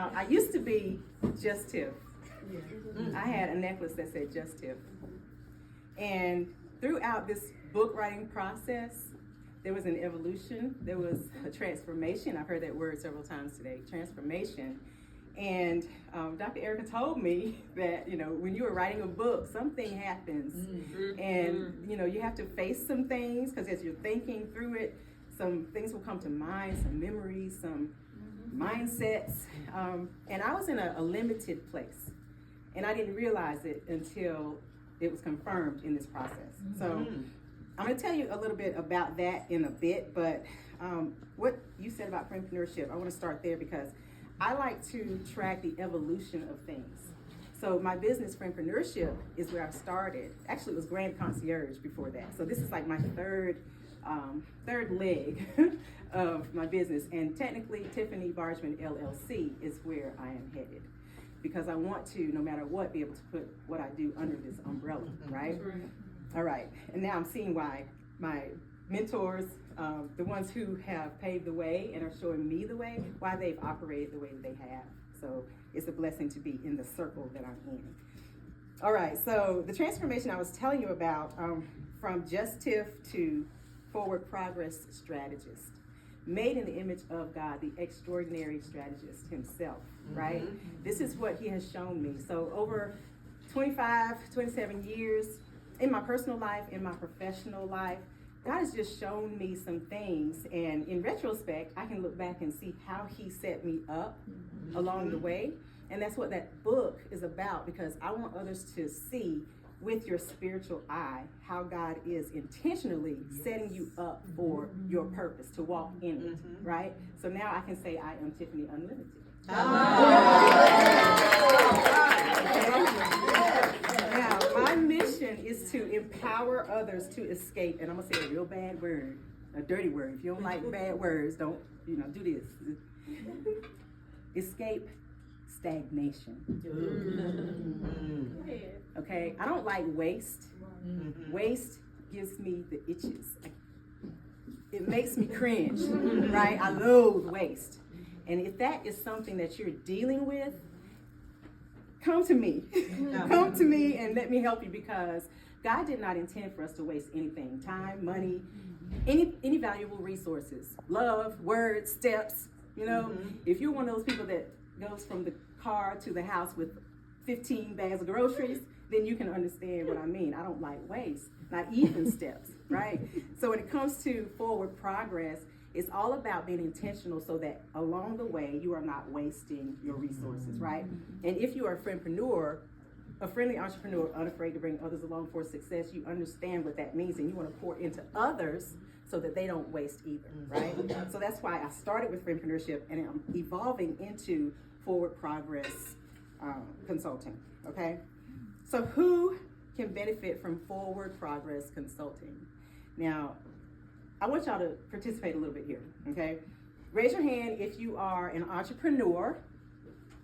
Now, I used to be just Tiff. I had a necklace that said just Tiff. And throughout this book writing process, there was an evolution, there was a transformation. I've heard that word several times today, transformation. And Dr. Erica told me that, when you are writing a book, something happens. And, you have to face some things, because as you're thinking through it, some things will come to mind, some memories, some mindsets. And I was in a limited place. And I didn't realize it until it was confirmed in this process. So I'm going to tell you a little bit about that in a bit. But what you said about entrepreneurship, I want to start there because I like to track the evolution of things. So my business, Entrepreneurship, is where I started. Actually, it was Grand Concierge before that. So this is like my third leg of my business. And technically, Tiffany Bargeman, LLC is where I am headed. Because I want to, no matter what, be able to put what I do under this umbrella, right? All right. And now I'm seeing why my mentors, the ones who have paved the way and are showing me the way, why they've operated the way that they have. So it's a blessing to be in the circle that I'm in. All right, so the transformation I was telling you about, from Just Tiff to Forward Progress Strategist, made in the image of God, the extraordinary strategist himself, right? This is what he has shown me. So over 27 years, in my personal life, in my professional life, God has just shown me some things, and in retrospect, I can look back and see how he set me up along the way, and that's what that book is about, because I want others to see with your spiritual eye how God is intentionally setting you up for your purpose, to walk in it, right? So now I can say I am Tiffany Unlimited. Now, my mission is to empower others to escape, and I'm gonna say a real bad word, a dirty word. If you don't like bad words, don't, do this. Escape stagnation. Okay, I don't like waste. Waste gives me the itches. It makes me cringe, right? I loathe waste. And if that is something that you're dealing with, come to me. Come to me and let me help you, because God did not intend for us to waste anything. Time, money, any valuable resources. Love, words, steps. If you're one of those people that goes from the car to the house with 15 bags of groceries, then you can understand what I mean. I don't like waste, not even steps, right? So when it comes to forward progress, it's all about being intentional so that along the way, you are not wasting your resources, right? And if you are a friendly entrepreneur, unafraid to bring others along for success, you understand what that means, and you want to pour into others so that they don't waste either, right? So that's why I started with Entrepreneurship, and I'm evolving into Forward Progress Consulting, okay? So who can benefit from Forward Progress Consulting? Now, I want y'all to participate a little bit here, okay? Raise your hand if you are an entrepreneur.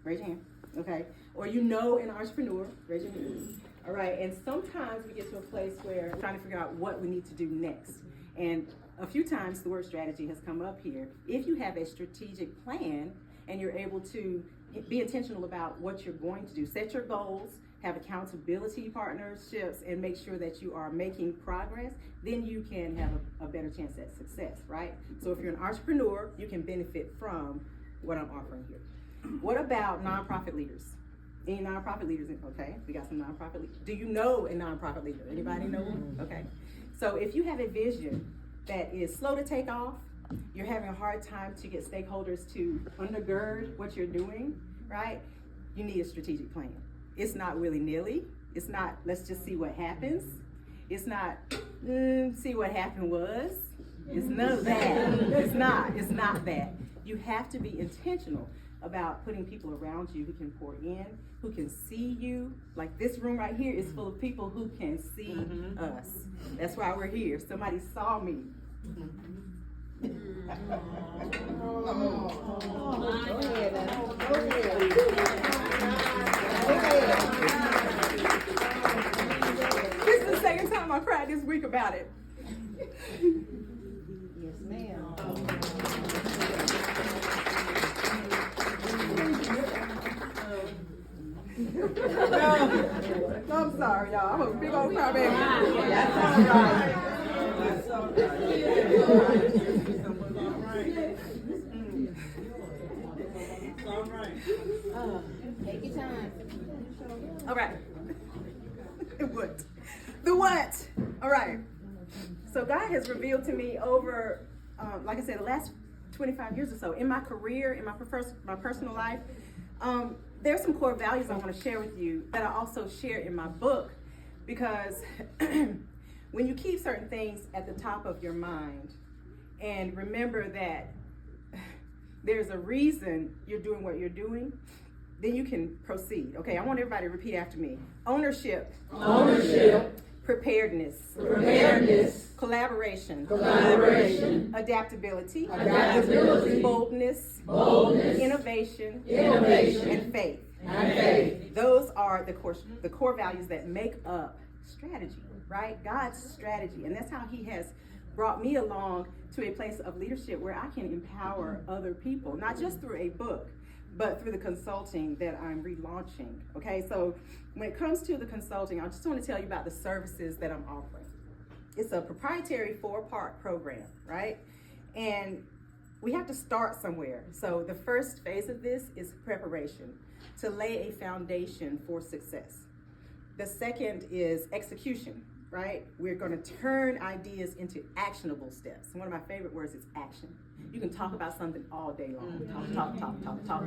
Raise your hand, okay? Or an entrepreneur. Raise your hand. All right, and sometimes we get to a place where we're trying to figure out what we need to do next. And a few times the word strategy has come up here. If you have a strategic plan and you're able to be intentional about what you're going to do, set your goals, have accountability partnerships, and make sure that you are making progress, then you can have a better chance at success, right? So if you're an entrepreneur, you can benefit from what I'm offering here. What about nonprofit leaders? Any nonprofit leaders? Okay, we got some nonprofit leaders. Do you know a nonprofit leader? Anybody know one? Okay. So if you have a vision that is slow to take off, you're having a hard time to get stakeholders to undergird what you're doing, right? You need a strategic plan. It's not willy-nilly. It's not, let's just see what happens. It's not, see what happened was. It's none of that. It's not that. You have to be intentional about putting people around you who can pour in, who can see you. Like this room right here is full of people who can see us. That's why we're here. Somebody saw me. This is the second time I cried this week about it. Yes, ma'am. No, I'm sorry, y'all. I'm a big old crybaby. That's all right. Take your time. All right. What? The what? All right. So God has revealed to me over, like I said, the last 25 years or so in my career, in my personal life, there's some core values I want to share with you that I also share in my book, because when you keep certain things at the top of your mind and remember that there's a reason you're doing what you're doing, then you can proceed. Okay, I want everybody to repeat after me. Ownership. Ownership. Preparedness. Preparedness. Collaboration. Collaboration. Adaptability. Adaptability. Boldness. Boldness. Innovation. Innovation. And faith. And faith. Those are the core values that make up strategy, right? God's strategy. And that's how he has brought me along to a place of leadership where I can empower other people, not just through a book, but through the consulting that I'm relaunching. Okay, so when it comes to the consulting, I just want to tell you about the services that I'm offering. It's a proprietary 4-part program, right? And we have to start somewhere. So the first phase of this is preparation, to lay a foundation for success. The second is execution, right? We're going to turn ideas into actionable steps. One of my favorite words is action. You can talk about something all day long. Talk,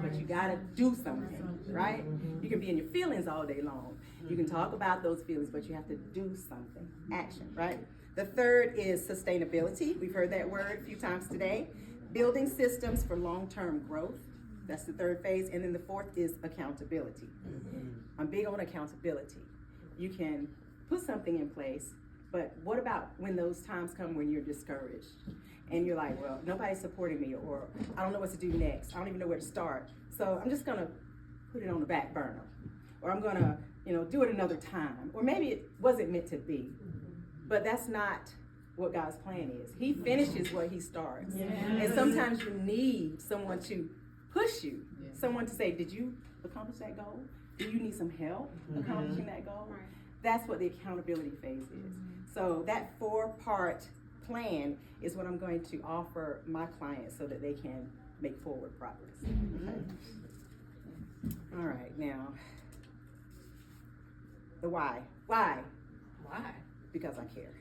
but you got to do something, right? You can be in your feelings all day long. You can talk about those feelings, but you have to do something. Action, right? The third is sustainability. We've heard that word a few times today. Building systems for long-term growth. That's the third phase. And then the fourth is accountability. I'm big on accountability. You can put something in place, but what about when those times come when you're discouraged and you're like, well, nobody's supporting me, or I don't know what to do next. I don't even know where to start. So I'm just gonna put it on the back burner, or I'm gonna, do it another time, or maybe it wasn't meant to be. But that's not what God's plan is. He finishes what he starts. Yes. And sometimes you need someone to push you, someone to say, did you accomplish that goal? Do you need some help accomplishing that goal? Right. That's what the accountability phase is. So that 4-part plan is what I'm going to offer my clients so that they can make forward progress. Okay. All right, now, the why. Why? Why? Because I care.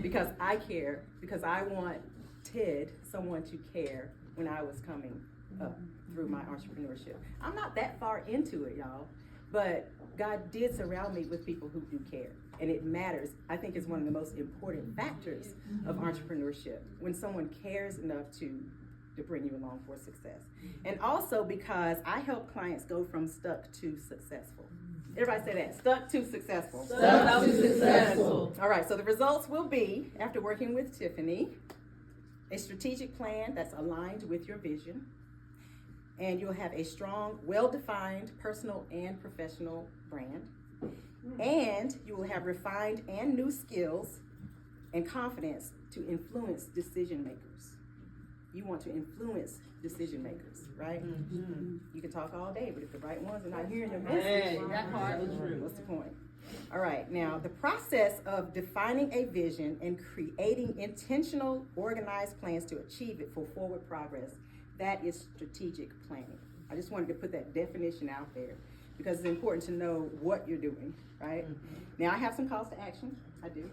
Because I care. Because I wanted someone to care when I was coming up through my entrepreneurship. I'm not that far into it, y'all, but God did surround me with people who do care, and it matters. I think it's one of the most important factors of entrepreneurship, when someone cares enough to bring you along for success. And also because I help clients go from stuck to successful. Everybody say that, stuck to successful. Stuck to successful. All right, so the results will be, after working with Tiffany, a strategic plan that's aligned with your vision, and you'll have a strong, well-defined personal and professional brand, and you will have refined and new skills and confidence to influence decision makers. You want to influence decision makers, right? You can talk all day, but if the right ones are not hearing your message, what's the point? All right, now the process of defining a vision and creating intentional, organized plans to achieve it for forward progress, that is strategic planning. I just wanted to put that definition out there because it's important to know what you're doing, right? Now I have some calls to action. I do,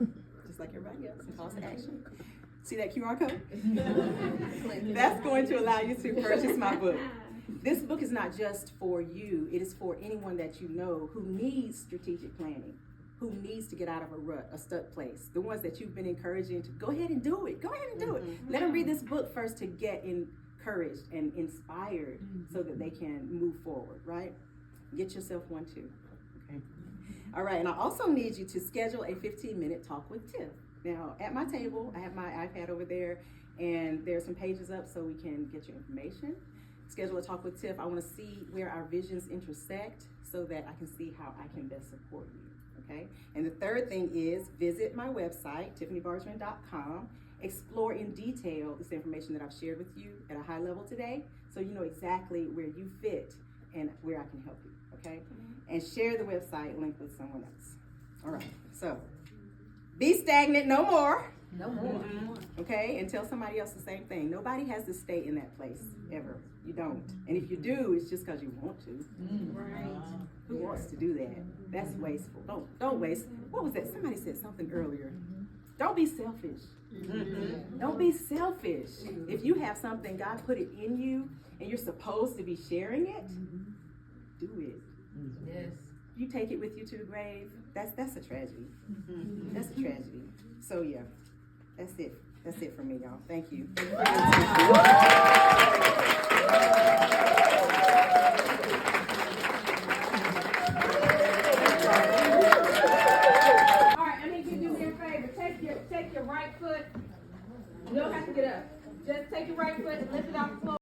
just like everybody else, some calls to action. See that QR code? That's going to allow you to purchase my book. This book is not just for you, it is for anyone that you know who needs strategic planning, who needs to get out of a rut, a stuck place, the ones that you've been encouraging to go ahead and do it. Go ahead and do it. Let them read this book first to get encouraged and inspired so that they can move forward, right? Get yourself one too, okay? All right, and I also need you to schedule a 15-minute talk with Tiff. Now, at my table, I have my iPad over there, and there's some pages up so we can get your information. Schedule a talk with Tiff. I want to see where our visions intersect so that I can see how I can best support you, okay? And the third thing is visit my website, tiffanybargeman.com. Explore in detail this information that I've shared with you at a high level today so you know exactly where you fit and where I can help you, okay? And share the website link with someone else. All right, so be stagnant no more. No more. Okay, and tell somebody else the same thing. Nobody has to stay in that place ever. You don't. And if you do, it's just because you want to. Right. Who wants to do that? That's wasteful. Don't waste. What was that? Somebody said something earlier. Don't be selfish. Don't be selfish. If you have something, God put it in you, and you're supposed to be sharing it, do it. Yes. You take it with you to the grave. That's a tragedy. That's a tragedy. So yeah, that's it. That's it for me, y'all. Thank you. All right, I need you to do me a favor. Take your right foot. You don't have to get up. Just take your right foot and lift it off the floor.